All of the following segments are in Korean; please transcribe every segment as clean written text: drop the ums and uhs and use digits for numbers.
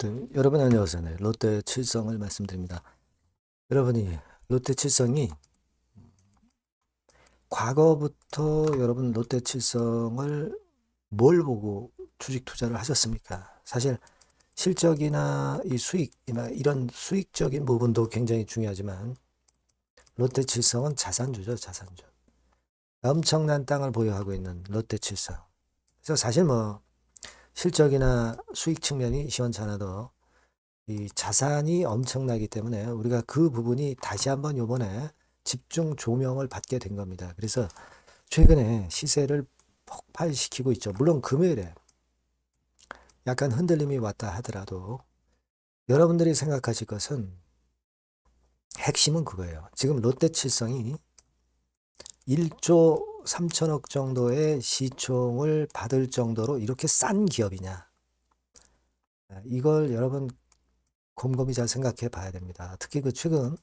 네, 여러분 안녕하세요. 네, 롯데 칠성을 말씀드립니다. 여러분이 롯데 칠성이 과거부터 여러분 롯데 칠성을 뭘 보고 주식 투자를 하셨습니까? 사실 실적이나 이 수익이나 이런 수익적인 부분도 굉장히 중요하지만 롯데 칠성은 자산주죠, 자산주. 엄청난 땅을 보유하고 있는 롯데 칠성. 그래서 사실 뭐 실적이나 수익 측면이 시원찮아도 이 자산이 엄청나기 때문에 우리가 그 부분이 다시 한번 요번에 집중 조명을 받게 된 겁니다. 그래서 최근에 시세를 폭발시키고 있죠. 물론 금요일에 약간 흔들림이 왔다 하더라도 여러분들이 생각하실 것은 핵심은 그거예요. 지금 롯데칠성이 1조 3천억 정도의 시총을 받을 정도로 이렇게 싼 기업이냐. 이걸 여러분 곰곰이 잘 생각해 봐야 됩니다. 특히 그 최근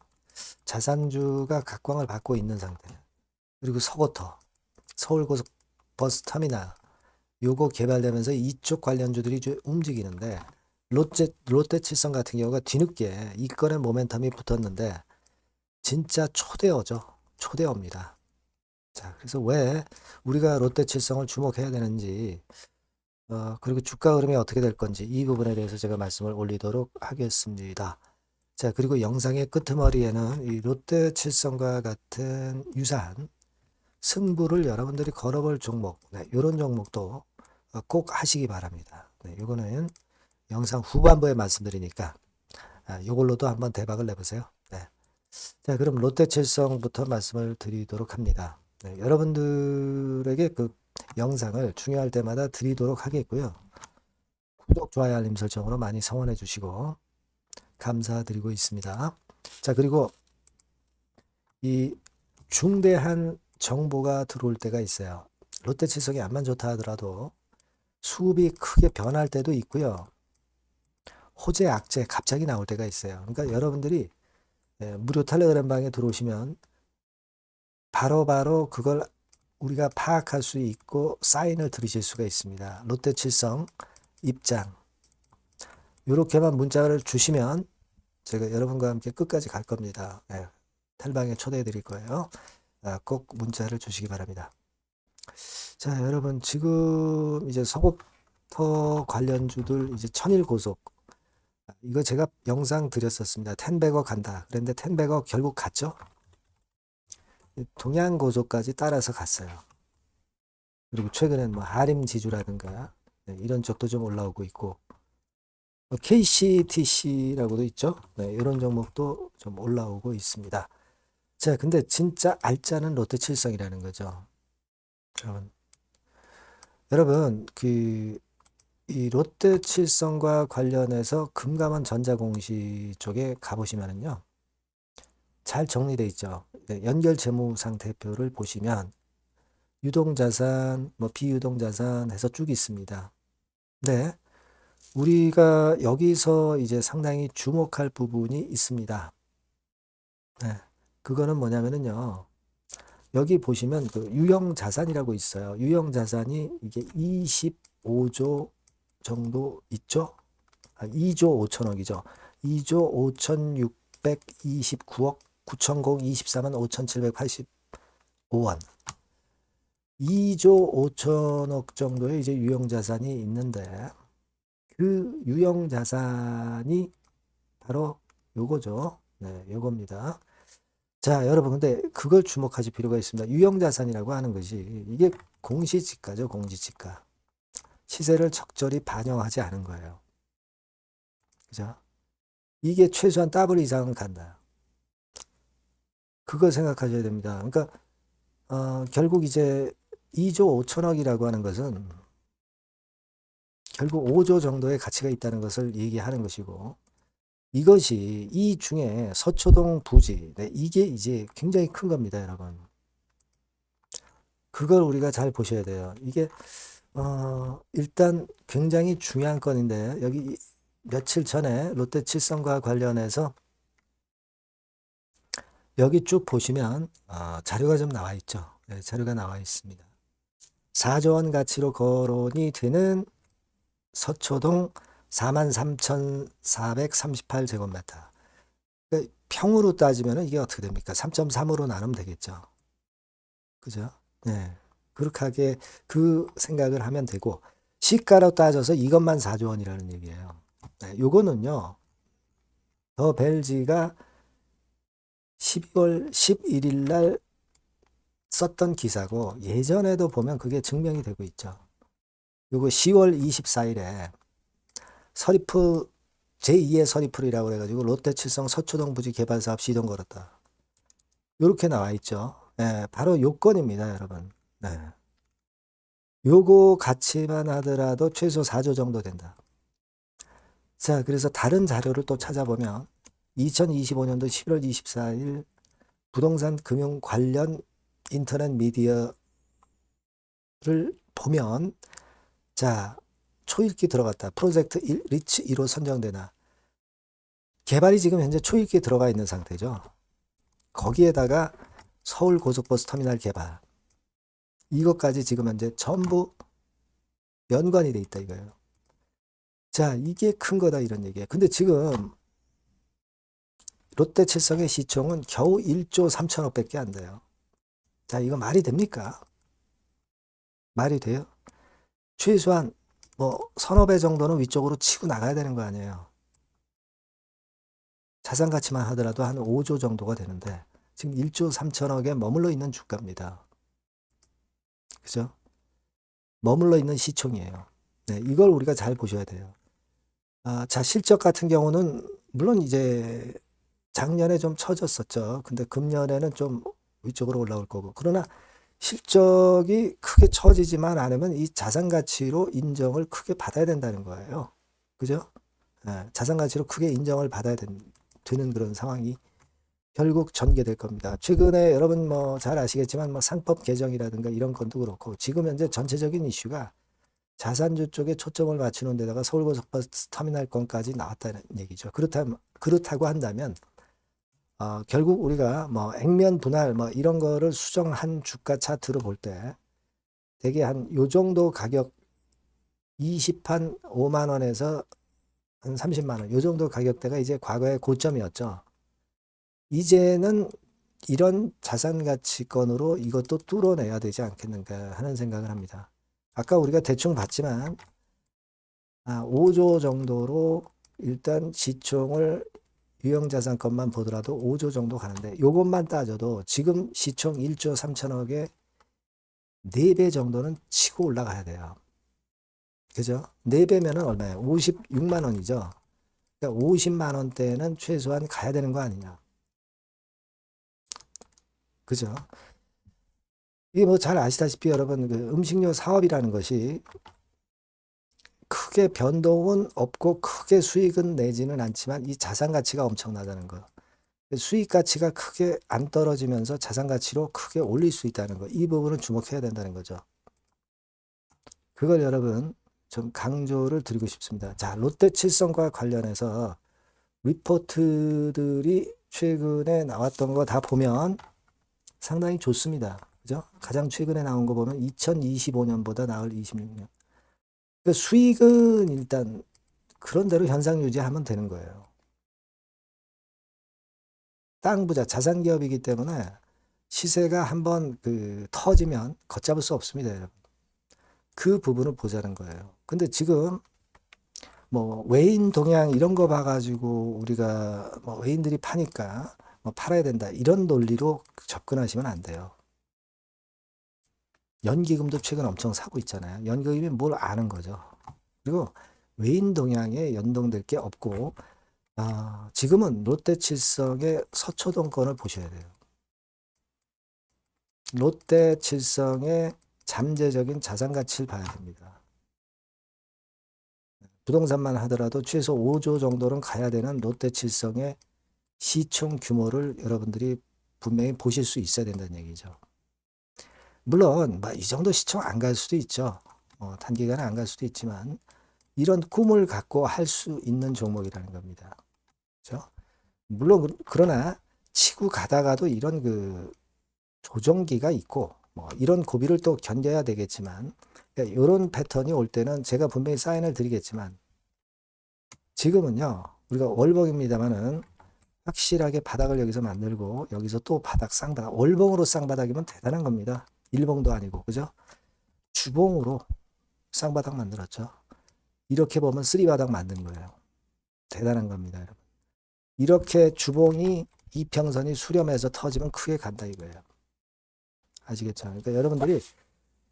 자산주가 각광을 받고 있는 상태. 그리고 서고터, 서울고속버스 터미널, 요거 개발되면서 이쪽 관련주들이 좀 움직이는데 롯데칠성 같은 경우가 뒤늦게 이 건의 모멘텀이 붙었는데 진짜 초대어죠. 초대어입니다. 자, 그래서 왜 우리가 롯데칠성을 주목해야 되는지 그리고 주가 흐름이 어떻게 될 건지 이 부분에 대해서 제가 말씀을 올리도록 하겠습니다. 자, 그리고 영상의 끄트머리에는 이 롯데칠성과 같은 유사한 승부를 여러분들이 걸어볼 종목, 네, 이런 종목도 꼭 하시기 바랍니다. 네, 이거는 영상 후반부에 말씀드리니까 이걸로도 한번 대박을 내보세요. 네. 자, 그럼 롯데칠성부터 말씀을 드리도록 합니다. 네, 여러분들에게 그 영상을 중요할 때마다 드리도록 하겠고요. 구독, 좋아요, 알림 설정으로 많이 성원해 주시고 감사드리고 있습니다. 자, 그리고 이 중대한 정보가 들어올 때가 있어요. 롯데칠성이 안만 좋다 하더라도 수급이 크게 변할 때도 있고요. 호재, 악재 갑자기 나올 때가 있어요. 그러니까 여러분들이 무료 텔레그램 방에 들어오시면 바로바로 그걸 우리가 파악할 수 있고 사인을 들으실 수가 있습니다. 롯데칠성 입장 이렇게만 문자를 주시면 제가 여러분과 함께 끝까지 갈 겁니다. 텔방에 초대해 드릴 거예요. 꼭 문자를 주시기 바랍니다. 자, 여러분 지금 이제 서곡터 관련주들 이제 천일고속 이거 제가 영상 드렸었습니다. 텐베거 간다. 그런데 텐베거 결국 갔죠? 동양고속까지 따라서 갔어요. 그리고 최근엔 뭐 하림지주라든가 이런 쪽도 좀 올라오고 있고 KCTC라고도 있죠. 네, 이런 종목도 좀 올라오고 있습니다. 자, 근데 진짜 알짜는 롯데칠성이라는 거죠. 여러분, 여러분 이 롯데칠성과 관련해서 금감원 전자공시 쪽에 가보시면은요. 잘 정리되어 있죠. 연결 재무상태표를 보시면 유동자산, 뭐 비유동자산 해서 쭉 있습니다. 네, 우리가 여기서 이제 상당히 주목할 부분이 있습니다. 네, 그거는 뭐냐면은요. 여기 보시면 그 유형자산이라고 있어요. 유형자산이 이게 25조 정도 있죠. 2조 5천억이죠. 2조 5,629억 9,024만 5,785원. 2조 5천억 정도의 이제 유형자산이 있는데 그 유형자산이 바로 요거죠. 네, 요겁니다. 자, 여러분, 근데 그걸 주목하실 필요가 있습니다. 유형자산이라고 하는 것이 이게 공시지가죠, 공시지가. 시세를 적절히 반영하지 않은 거예요. 그죠? 이게 최소한 더블 이상은 간다. 그걸 생각하셔야 됩니다. 그러니까 결국 이제 2조 5천억이라고 하는 것은 결국 5조 정도의 가치가 있다는 것을 얘기하는 것이고 이것이 이 중에 서초동 부지, 네, 이게 이제 굉장히 큰 겁니다, 여러분. 그걸 우리가 잘 보셔야 돼요. 이게 일단 굉장히 중요한 건인데 여기 며칠 전에 롯데칠성과 관련해서 여기 쭉 보시면 자료가 좀 나와 있죠. 네, 자료가 나와 있습니다. 4조 원 가치로 거론이 되는 서초동 43,438제곱미터. 그러니까 평으로 따지면 이게 어떻게 됩니까? 3.3으로 나누면 되겠죠. 그죠? 네. 그렇게 하게 그 생각을 하면 되고, 시가로 따져서 이것만 4조 원이라는 얘기예요. 네, 요거는요, 더 벨지가 12월 11일 날 썼던 기사고, 예전에도 보면 그게 증명이 되고 있죠. 요거 10월 24일에 서리프, 제2의 서리풀이라고 그래가지고 롯데칠성 서초동 부지 개발 사업 시동 걸었다. 요렇게 나와 있죠. 네, 바로 요건입니다, 여러분. 네. 요거 가치만 하더라도 최소 4조 정도 된다. 자, 그래서 다른 자료를 또 찾아보면 2025년도 11월 24일 부동산 금융 관련 인터넷 미디어를 보면, 자, 초읽기 들어갔다. 프로젝트 리치 1호 선정되나. 개발이 지금 현재 초읽기에 들어가 있는 상태죠. 거기에다가 서울 고속버스 터미널 개발. 이것까지 지금 현재 전부 연관이 돼 있다 이거예요. 자, 이게 큰 거다 이런 얘기예요. 근데 지금 롯데칠성의 시총은 겨우 1조 3천억밖에 안 돼요. 자, 이거 말이 됩니까? 말이 돼요? 최소한 뭐 서너 배 정도는 위쪽으로 치고 나가야 되는 거 아니에요. 자산 가치만 하더라도 한 5조 정도가 되는데 지금 1조 3천억에 머물러 있는 주가입니다. 그죠? 머물러 있는 시총이에요. 네, 이걸 우리가 잘 보셔야 돼요. 자, 실적 같은 경우는 물론 이제 작년에 좀 처졌었죠. 근데 금년에는 좀 위쪽으로 올라올 거고. 그러나 실적이 크게 처지지만 않으면 이 자산 가치로 인정을 크게 받아야 된다는 거예요. 그죠? 자산 가치로 크게 인정을 받아야 되는 그런 상황이 결국 전개될 겁니다. 최근에 여러분 뭐 잘 아시겠지만 뭐 상법 개정이라든가 이런 건도 그렇고 지금 현재 전체적인 이슈가 자산주 쪽에 초점을 맞추는 데다가 서울고속버스 터미널권까지 나왔다는 얘기죠. 그렇다고 한다면 결국 우리가 뭐 액면 분할 뭐 이런 거를 수정한 주가 차트로 볼 때 대개 한 요 정도 가격 20한 5만 원에서 한 30만 원 요 정도 가격대가 이제 과거의 고점이었죠. 이제는 이런 자산 가치권으로 이것도 뚫어내야 되지 않겠는가 하는 생각을 합니다. 아까 우리가 대충 봤지만 5조 정도로 일단 시총을 유형자산권만 보더라도 5조 정도 가는데 요것만 따져도 지금 시총 1조 3천억에 4배 정도는 치고 올라가야 돼요. 그죠? 4배면은 얼마예요? 56만 원이죠. 그러니까 50만 원대는 최소한 가야 되는 거 아니냐. 그죠? 이게 뭐 잘 아시다시피 여러분 그 음식료 사업이라는 것이 크게 변동은 없고 크게 수익은 내지는 않지만 이 자산 가치가 엄청나다는 거. 수익 가치가 크게 안 떨어지면서 자산 가치로 크게 올릴 수 있다는 거. 이 부분은 주목해야 된다는 거죠. 그걸 여러분 좀 강조를 드리고 싶습니다. 자, 롯데칠성과 관련해서 리포트들이 최근에 나왔던 거 다 보면 상당히 좋습니다. 그죠? 가장 최근에 나온 거 보면 2025년보다 나을 26년. 그 수익은 일단 그런 대로 현상 유지하면 되는 거예요. 땅 부자, 자산 기업이기 때문에 시세가 한번 터지면 걷잡을 수 없습니다, 여러분. 그 부분을 보자는 거예요. 근데 지금 뭐 외인 동향 이런 거 봐가지고 우리가 뭐 외인들이 파니까 뭐 팔아야 된다 이런 논리로 접근하시면 안 돼요. 연기금도 최근 엄청 사고 있잖아요. 연기금이 뭘 아는 거죠. 그리고 외인 동향에 연동될 게 없고 지금은 롯데칠성의 서초동 건을 보셔야 돼요. 롯데칠성의 잠재적인 자산 가치를 봐야 됩니다. 부동산만 하더라도 최소 5조 정도는 가야 되는 롯데칠성의 시총 규모를 여러분들이 분명히 보실 수 있어야 된다는 얘기죠. 물론 이 정도 시총 안 갈 수도 있죠. 단기간에 안 갈 수도 있지만 이런 꿈을 갖고 할 수 있는 종목이라는 겁니다. 그렇죠? 물론 그러나 치고 가다가도 이런 조정기가 있고 뭐 이런 고비를 또 견뎌야 되겠지만 이런 패턴이 올 때는 제가 분명히 사인을 드리겠지만 지금은요, 우리가 월봉입니다만은 확실하게 바닥을 여기서 만들고 여기서 또 바닥 쌍바닥 월봉으로 쌍바닥이면 대단한 겁니다. 일봉도 아니고 그죠? 주봉으로 쌍바닥 만들었죠. 이렇게 보면 쓰리바닥 만든 거예요. 대단한 겁니다, 여러분. 이렇게 주봉이 이평선이 수렴해서 터지면 크게 간다 이거예요. 아시겠죠? 그러니까 여러분들이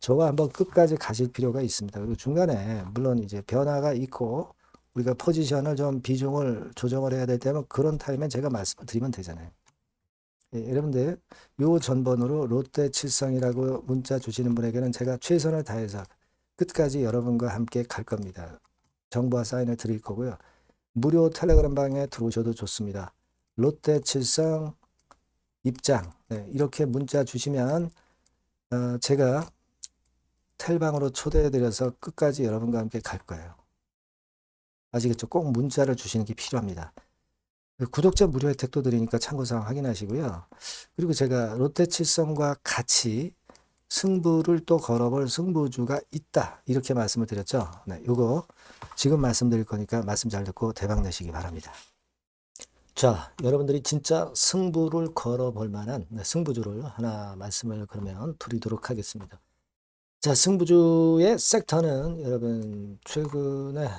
저와 한번 끝까지 가실 필요가 있습니다. 그리고 중간에 물론 이제 변화가 있고 우리가 포지션을 좀 비중을 조정을 해야 될 때면 그런 타임에 제가 말씀을 드리면 되잖아요. 예, 여러분들 요 전번으로 롯데 칠성이라고 문자 주시는 분에게는 제가 최선을 다해서 끝까지 여러분과 함께 갈 겁니다. 정보와 사인을 드릴 거고요. 무료 텔레그램 방에 들어오셔도 좋습니다. 롯데 칠성 입장 네, 이렇게 문자 주시면 제가 텔방으로 초대해드려서 끝까지 여러분과 함께 갈 거예요. 아시겠죠? 꼭 문자를 주시는 게 필요합니다. 구독자 무료 혜택도 드리니까 참고사항 확인하시고요. 그리고 제가 롯데칠성과 같이 승부를 또 걸어볼 승부주가 있다. 이렇게 말씀을 드렸죠. 네, 요거 지금 말씀드릴 거니까 말씀 잘 듣고 대박 내시기 바랍니다. 자, 여러분들이 진짜 승부를 걸어볼 만한 승부주를 하나 말씀을 그러면 드리도록 하겠습니다. 자, 승부주의 섹터는 여러분 최근에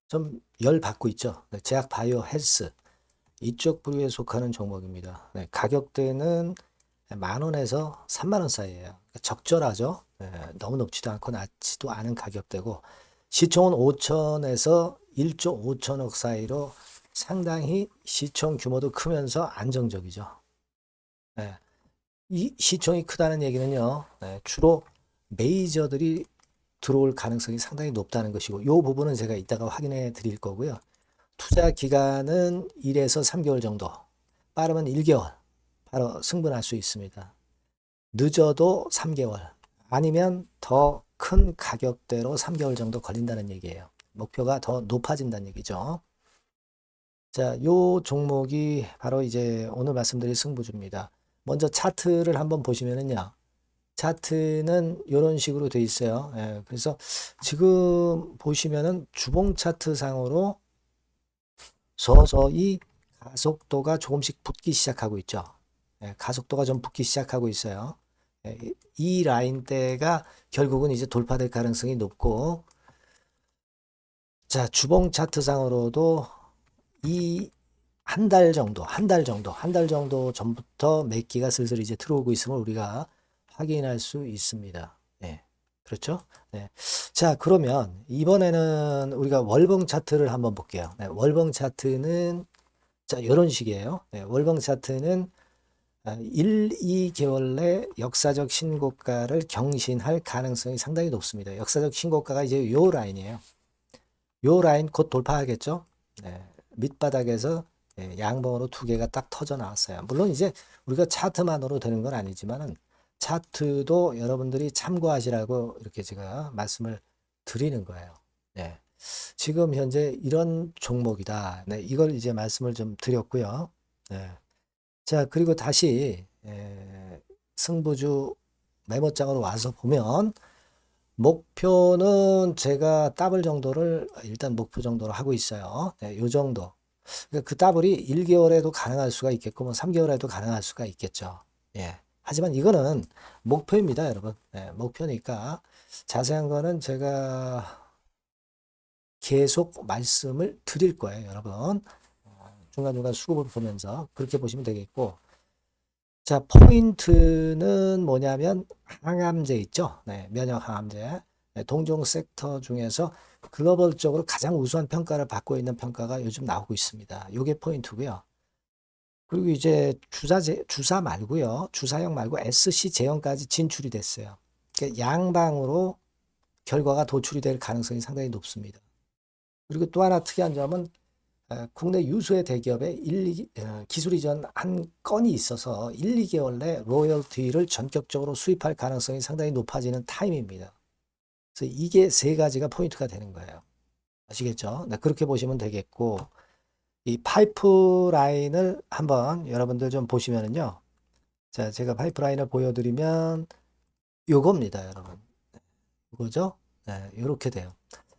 좀 열 받고 있죠. 네, 제약 바이오 헬스 이쪽 부류에 속하는 종목입니다. 네, 가격대는 10,000원에서 30,000원 사이에요. 그러니까 적절하죠. 네, 너무 높지도 않고 낮지도 않은 가격대고 시총은 5천에서 1조 5천억 사이로 상당히 시총 규모도 크면서 안정적이죠. 네, 이 시총이 크다는 얘기는요. 네, 주로 메이저들이 들어올 가능성이 상당히 높다는 것이고 이 부분은 제가 이따가 확인해 드릴 거고요. 투자 기간은 1에서 3개월 정도, 빠르면 1개월 바로 승분할 수 있습니다. 늦어도 3개월, 아니면 더 큰 가격대로 3개월 정도 걸린다는 얘기예요. 목표가 더 높아진다는 얘기죠. 자, 요 종목이 바로 이제 오늘 말씀드릴 승부주입니다. 먼저 차트를 한번 보시면은요. 차트는 이런 식으로 돼 있어요. 예, 그래서 지금 보시면은 주봉 차트 상으로 서서히 가속도가 조금씩 붙기 시작하고 있죠. 예, 가속도가 좀 붙기 시작하고 있어요. 예, 이 라인대가 결국은 이제 돌파될 가능성이 높고, 자, 주봉 차트상으로도 이 한 달 정도, 한 달 정도 전부터 매기가 슬슬 이제 들어오고 있음을 우리가 확인할 수 있습니다. 네, 그렇죠? 네. 자, 그러면 이번에는 우리가 월봉 차트를 한번 볼게요. 네, 월봉 차트는 자, 이런 식이에요. 네, 월봉 차트는 1, 2개월 내 역사적 신고가를 경신할 가능성이 상당히 높습니다. 역사적 신고가가 이제 요 라인이에요. 요 라인 곧 돌파하겠죠? 네, 밑바닥에서 양봉으로 두 개가 딱 터져 나왔어요. 물론 이제 우리가 차트만으로 되는 건 아니지만은 차트도 여러분들이 참고하시라고 이렇게 제가 말씀을 드리는 거예요. 네. 지금 현재 이런 종목이다. 네, 이걸 이제 말씀을 좀 드렸고요. 네. 자, 그리고 다시 승부주 메모장으로 와서 보면 목표는 제가 더블 정도를 일단 목표 정도로 하고 있어요. 네, 요 정도. 그러니까 그 더블이 1개월에도 가능할 수가 있겠고 뭐 3개월에도 가능할 수가 있겠죠. 예. 하지만 이거는 목표입니다, 여러분. 네, 목표니까 자세한 거는 제가 계속 말씀을 드릴 거예요, 여러분. 중간중간 수급을 보면서 그렇게 보시면 되겠고. 자, 포인트는 뭐냐면 항암제 있죠. 네, 면역 항암제. 네, 동종 섹터 중에서 글로벌적으로 가장 우수한 평가를 받고 있는 평가가 요즘 나오고 있습니다. 이게 포인트고요. 그리고 이제 주사 말고요. 주사형 말고 SC 제형까지 진출이 됐어요. 그러니까 양방으로 결과가 도출이 될 가능성이 상당히 높습니다. 그리고 또 하나 특이한 점은 국내 유수의 대기업에 기술 이전 한 건이 있어서 1, 2개월 내 로열티를 전격적으로 수입할 가능성이 상당히 높아지는 타임입니다. 그래서 이게 세 가지가 포인트가 되는 거예요. 아시겠죠? 네, 그렇게 보시면 되겠고, 이 파이프라인을 한번 여러분들 좀 보시면은요. 자, 제가 파이프라인을 보여드리면 요겁니다, 여러분. 이거죠? 네, 이렇게 돼요.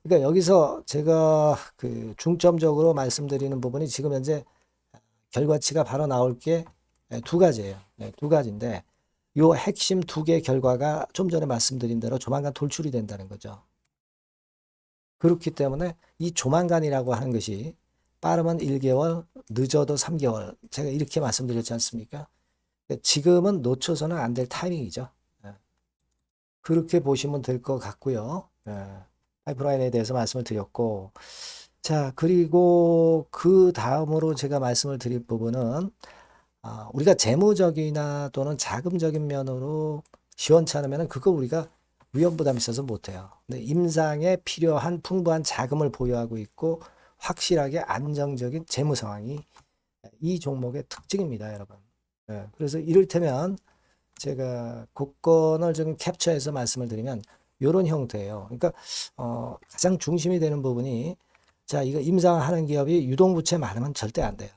그러니까 여기서 제가 그 중점적으로 말씀드리는 부분이 지금 현재 결과치가 바로 나올 게 두 가지예요. 두 가지인데 요 핵심 두 개 결과가 좀 전에 말씀드린 대로 조만간 돌출이 된다는 거죠. 그렇기 때문에 이 조만간이라고 하는 것이 빠르면 1개월, 늦어도 3개월. 제가 이렇게 말씀드렸지 않습니까? 지금은 놓쳐서는 안 될 타이밍이죠. 그렇게 보시면 될 것 같고요. 파이프라인에 대해서 말씀을 드렸고, 자, 그리고 그 다음으로 제가 말씀을 드릴 부분은, 우리가 재무적이나 또는 자금적인 면으로 시원찮으면 그거 우리가 위험 부담이 있어서 못해요. 근데 임상에 필요한 풍부한 자금을 보유하고 있고, 확실하게 안정적인 재무 상황이 이 종목의 특징입니다, 여러분. 그래서 이를테면 제가 곡선을 좀 캡처해서 말씀을 드리면 이런 형태예요. 그러니까 가장 중심이 되는 부분이 자, 이거 임상하는 기업이 유동부채 많으면 절대 안 돼요.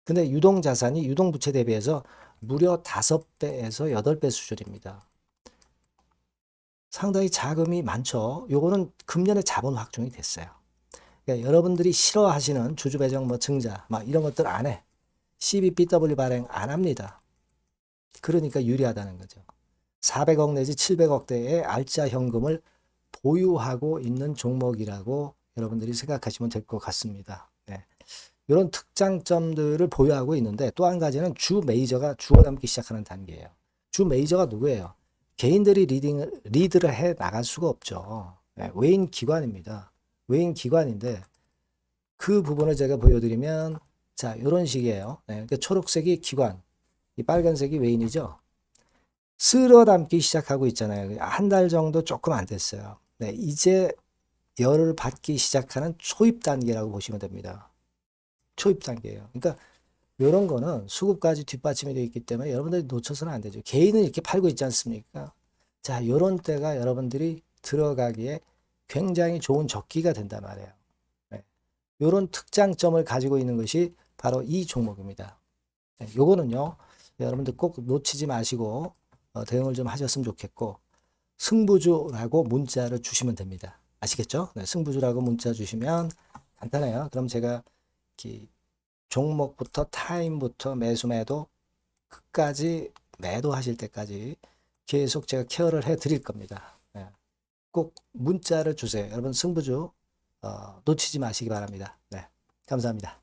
근데 유동자산이 유동부채 대비해서 무려 5배에서 8배 수준입니다. 상당히 자금이 많죠. 요거는 금년에 자본 확정이 됐어요. 그러니까 여러분들이 싫어하시는 주주배정 뭐 증자 막 이런 것들 안 해. CBBW 발행 안 합니다. 그러니까 유리하다는 거죠. 400억 내지 700억대의 알짜 현금을 보유하고 있는 종목이라고 여러분들이 생각하시면 될 것 같습니다. 네. 이런 특장점들을 보유하고 있는데 또 한 가지는 주 메이저가 죽어남기 시작하는 단계예요. 주 메이저가 누구예요? 개인들이 리드를 해 나갈 수가 없죠. 네. 외인 기관입니다. 외인 기관인데 그 부분을 제가 보여드리면 자, 이런 식이에요. 네. 그러니까 초록색이 기관, 이 빨간색이 외인이죠. 쓸어 담기 시작하고 있잖아요. 한 달 정도 조금 안 됐어요. 네, 이제 열을 받기 시작하는 초입 단계라고 보시면 됩니다. 초입 단계예요. 그러니까 이런 거는 수급까지 뒷받침이 되어 있기 때문에 여러분들이 놓쳐서는 안 되죠. 개인은 이렇게 팔고 있지 않습니까? 자, 이런 때가 여러분들이 들어가기에 굉장히 좋은 적기가 된단 말이에요. 네. 이런 특장점을 가지고 있는 것이 바로 이 종목입니다. 네, 요거는요, 여러분들 꼭 놓치지 마시고 대응을 좀 하셨으면 좋겠고, 승부주라고 문자를 주시면 됩니다. 아시겠죠? 네, 승부주라고 문자 주시면 간단해요. 그럼 제가 종목부터 타임부터 매수 매도 끝까지 매도하실 때까지 계속 제가 케어를 해 드릴 겁니다. 네, 꼭 문자를 주세요. 여러분 승부주 놓치지 마시기 바랍니다. 네, 감사합니다.